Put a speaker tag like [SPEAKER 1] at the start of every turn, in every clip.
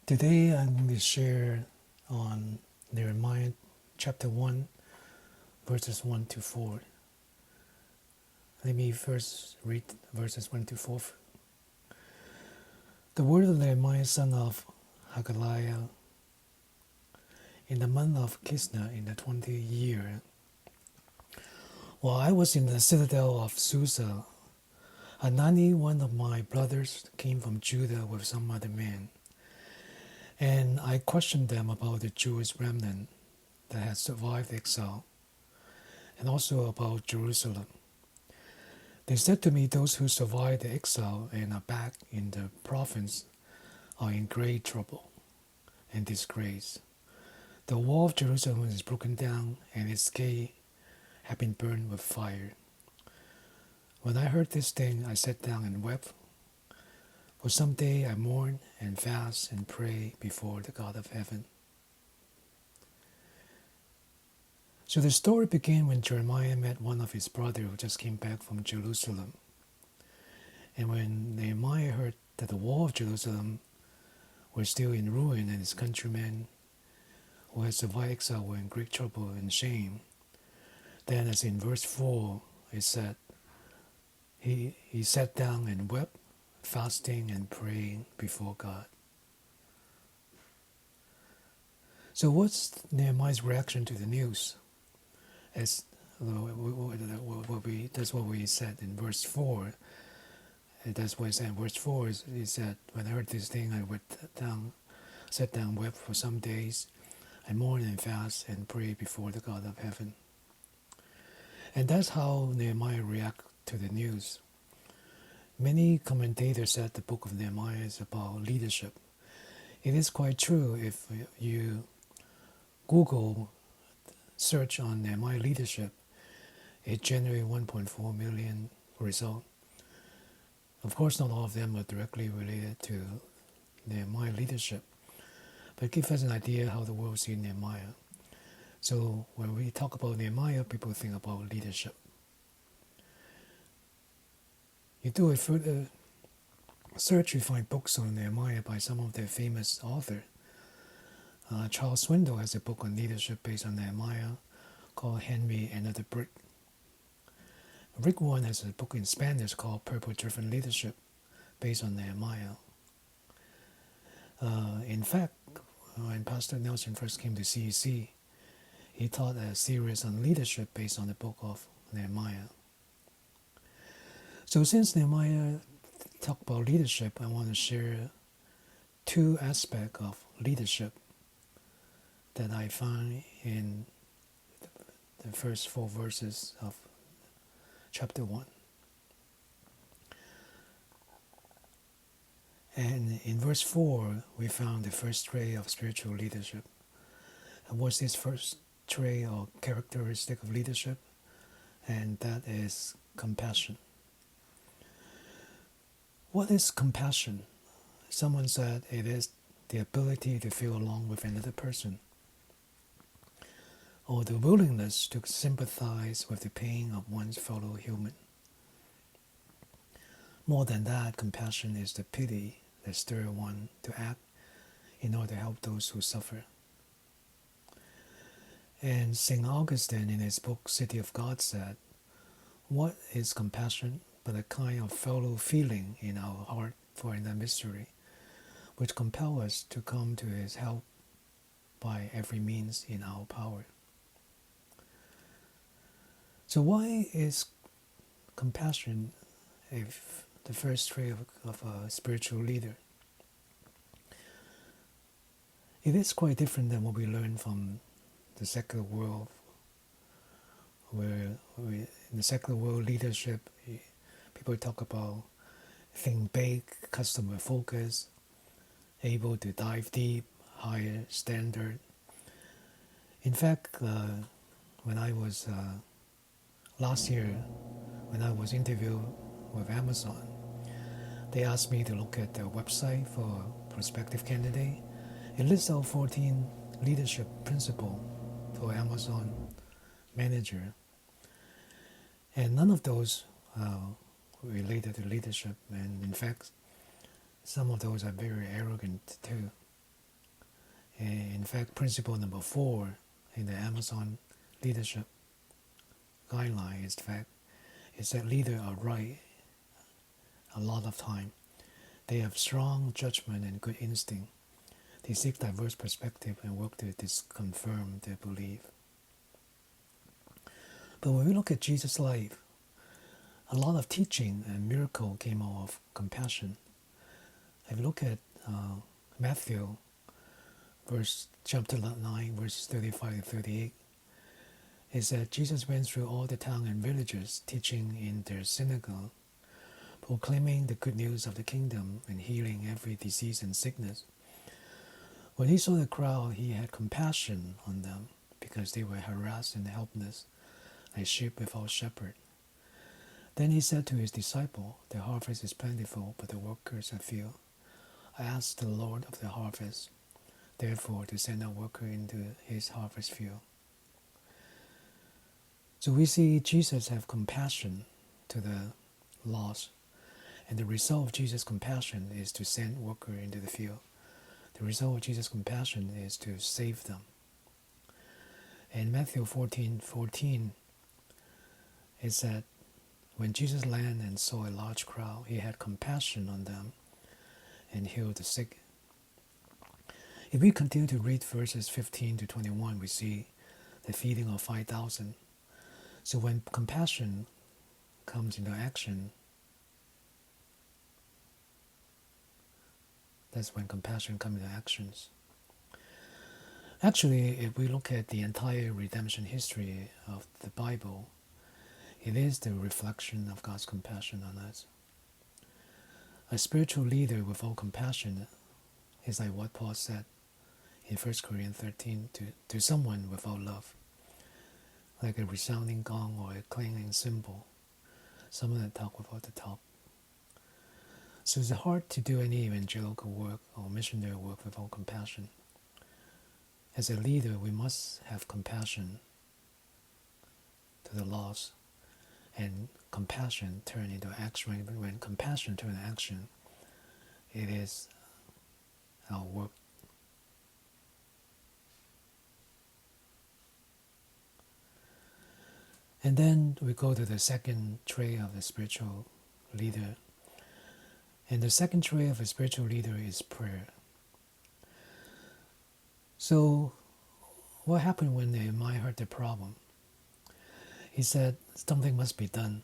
[SPEAKER 1] Today I'm going to share on Nehemiah chapter 1, verses 1 to 4. Let me first read verses 1 to 4. The word of Nehemiah, son of Hagaliah, in the month of Kislev in the 20th year, while I was in the citadel of Susa, Hanani, one of my brothers, came from Judah with some other men, and I questioned them about the Jewish remnant that had survived exile, and also about Jerusalem. They said to me, those who survived the exile and are back in the province are in great trouble and disgrace. The wall of Jerusalem is broken down, and its gate have been burned with fire. When I heard this thing, I sat down and wept. For some day I mourned and fast and pray before the God of heaven. So the story began when Jeremiah met one of his brothers who just came back from Jerusalem. And when Nehemiah heard that the wall of Jerusalem was still in ruin and his countrymen who had survived exile were in great trouble and shame, then as in verse 4 it said, he sat down and wept, fasting and praying before God. So what's Nehemiah's reaction to the news? As that's what we said in verse 4. That's what he said in verse 4. He said, when I heard this thing, I sat down, wept for some days. I mourned and fast and prayed before the God of heaven. And that's how Nehemiah reacted to the news. Many commentators said the book of Nehemiah is about leadership. It is quite true. If you Google search on Nehemiah leadership, it generated 1.4 million results. Of course, not all of them are directly related to Nehemiah leadership, but it gives us an idea how the world sees Nehemiah. So when we talk about Nehemiah, people think about leadership. You do a further search, you find books on Nehemiah by some of their famous authors. Charles Swindoll has a book on leadership based on Nehemiah called Henry Another Brick. Rick Warren has a book in Spanish called Purpose-Driven Leadership based on Nehemiah. In fact, when Pastor Nelson first came to CEC, he taught a series on leadership based on the book of Nehemiah. So since Nehemiah talked about leadership, I want to share two aspects of leadership that I find in the first 4 verses of chapter 1. And in verse 4, we found the first trait of spiritual leadership. And what's this first trait or characteristic of leadership? And that is compassion. What is compassion? Someone said it is the ability to feel along with another person, or the willingness to sympathize with the pain of one's fellow human. More than that, compassion is the pity that stirs one to act in order to help those who suffer. And St. Augustine in his book City of God said, what is compassion but a kind of fellow feeling in our heart for another mystery, which compels us to come to his help by every means in our power. So why is compassion the first trait of a spiritual leader? It is quite different than what we learn from the secular world, where in the secular world leadership, people talk about think big, customer focus, able to dive deep, higher standard. In fact, when I was last year, when I was interviewed with Amazon, they asked me to look at their website for a prospective candidate. It lists out 14 leadership principles for Amazon manager, and none of those related to leadership. And in fact, some of those are very arrogant too. And in fact, principle number 4 in the Amazon leadership guideline is that leaders are right a lot of time. They have strong judgment and good instinct. They seek diverse perspective and work to disconfirm their belief. But when we look at Jesus' life, a lot of teaching and miracle came out of compassion. If you look at Matthew, chapter 9, verses 35 to 38, is that Jesus went through all the town and villages, teaching in their synagogue, proclaiming the good news of the kingdom and healing every disease and sickness. When he saw the crowd, he had compassion on them because they were harassed and helpless, like sheep without shepherd. Then he said to his disciple, "The harvest is plentiful, but the workers are few. I ask the Lord of the harvest, therefore, to send out workers into his harvest field." So we see Jesus have compassion to the lost, and the result of Jesus' compassion is to send workers into the field. The result of Jesus' compassion is to save them. In Matthew 14:14, it said, when Jesus landed and saw a large crowd, he had compassion on them and healed the sick. If we continue to read verses 15 to 21, we see the feeding of 5,000. So when compassion comes into action, that's when compassion comes into actions. Actually, if we look at the entire redemption history of the Bible, it is the reflection of God's compassion on us. A spiritual leader without compassion is like what Paul said in 1 Corinthians 13, to someone without love, like a resounding gong or a clanging cymbal, someone that talks without the top. So it's hard to do any evangelical work or missionary work without compassion. As a leader, we must have compassion to the lost, and compassion turn into action. When compassion turns into action, it is our work. And then we go to the second trait of a spiritual leader. And the second trait of a spiritual leader is prayer. So what happened when Nehemiah heard the problem? He said, something must be done.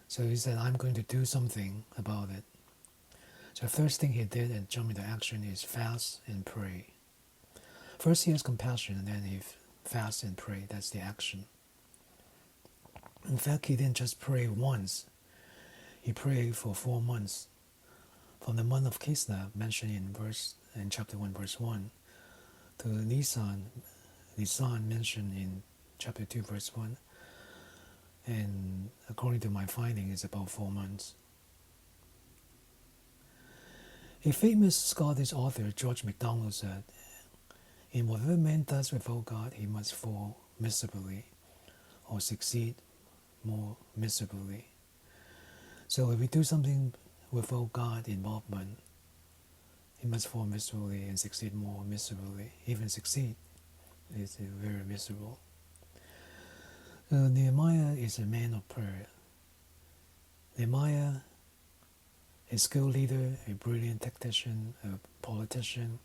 [SPEAKER 1] So he said, I'm going to do something about it. So the first thing he did and jumped into action is fast and pray. First he has compassion, and then he fasts and pray. That's the action. In fact, he didn't just pray once. He prayed for 4 months. From the month of Kislev, mentioned in chapter 1, verse 1, to Nisan mentioned in chapter 2, verse 1. And according to my finding, it's about 4 months. A famous Scottish author, George MacDonald, said, "In whatever man does without God, he must fall miserably, or succeed more miserably." So if we do something without God involvement, he must fall miserably and succeed more miserably. Even succeed is very miserable. So Nehemiah is a man of prayer. Nehemiah, a skilled leader, a brilliant tactician, a politician,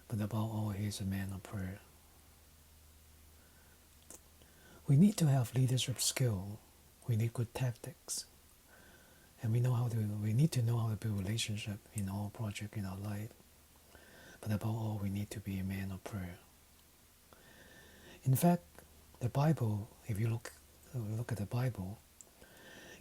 [SPEAKER 1] but above all, he is a man of prayer. We need to have leadership skill. We need good tactics. And we need to know how to build relationship in all projects in our life. But above all, we need to be a man of prayer. In fact, the Bible, if you look at the Bible,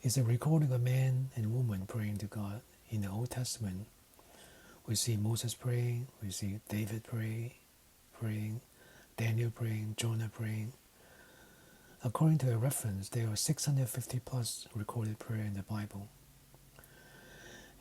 [SPEAKER 1] is a recording of a man and woman praying to God. In the Old Testament, we see Moses praying, we see David praying, Daniel praying, Jonah praying. According to a reference, there are 650 plus recorded prayer in the Bible.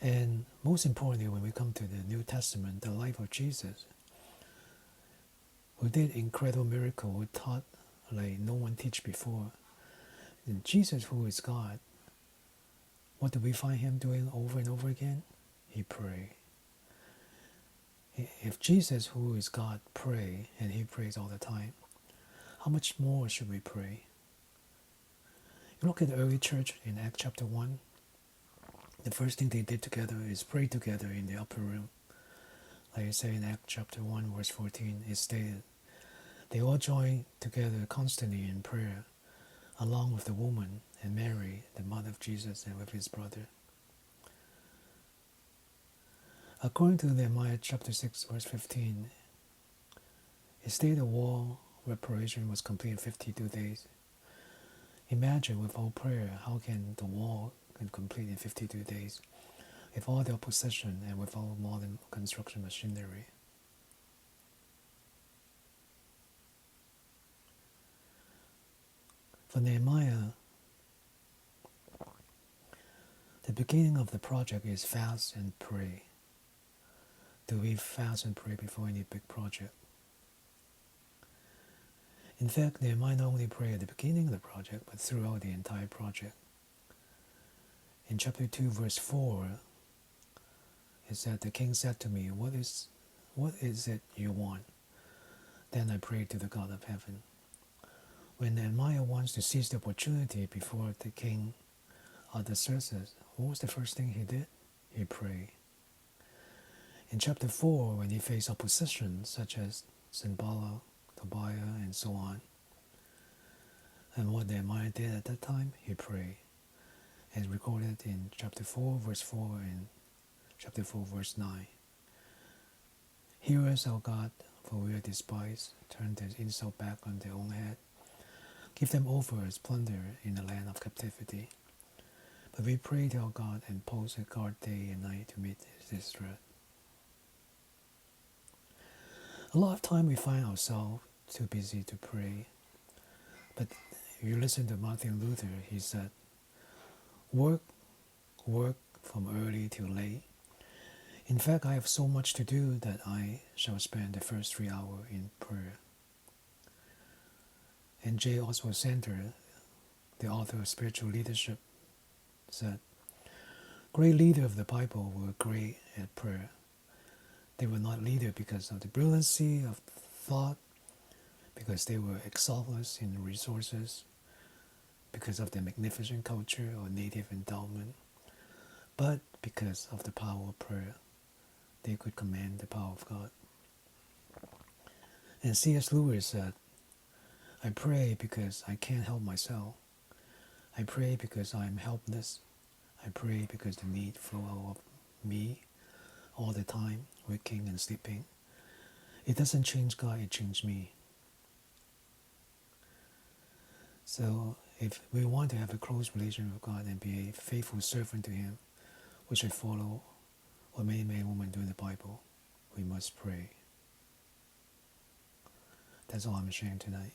[SPEAKER 1] And most importantly, when we come to the New Testament, the life of Jesus, who did incredible miracle, who taught like no one teach before. And Jesus, who is God, what do we find him doing over and over again? He prayed. If Jesus, who is God, pray, and he prays all the time, how much more should we pray? You look at the early church in Acts chapter 1, the first thing they did together is pray together in the upper room. Like I say in Acts chapter 1, verse 14, it stated, they all joined together constantly in prayer, along with the woman and Mary, the mother of Jesus, and with his brother. According to Nehemiah chapter 6, verse 15, it stated the wall reparation was complete in 52 days. Imagine with all prayer, how can the wall can complete in 52 days with all their possession and with all modern construction machinery? For Nehemiah, the beginning of the project is fast and pray. Do we fast and pray before any big project? In fact, Nehemiah not only prayed at the beginning of the project, but throughout the entire project. In chapter 2, verse 4, it said, the king said to me, what is it you want? Then I prayed to the God of heaven. When Nehemiah wants to seize the opportunity before the king Artaxerxes, what was the first thing he did? He prayed. In chapter 4, when he faced opposition such as Sanballat, Tobiah, and so on, and what Nehemiah did at that time, he prayed. As recorded in chapter 4, verse 4 and chapter 4, verse 9. Hear us, O God, for we are despised. Turn their insult back on their own head. Give them over as plunder in the land of captivity. But we pray to our God and post a guard day and night to meet this threat. A lot of time we find ourselves too busy to pray. But if you listen to Martin Luther, he said, work from early till late. In fact, I have so much to do that I shall spend the first 3 hours in prayer. And J. Oswald Sanders, the author of Spiritual Leadership, said, great leaders of the Bible were great at prayer. They were not leaders because of the brilliancy of thought, because they were exhaustless in resources, because of their magnificent culture or native endowment, but because of the power of prayer. They could command the power of God. And C.S. Lewis said, I pray because I can't help myself. I pray because I am helpless. I pray because the need flows out of me all the time, waking and sleeping. It doesn't change God, it changes me. So if we want to have a close relationship with God and be a faithful servant to Him, we should follow what many men and women do in the Bible. We must pray. That's all I'm sharing tonight.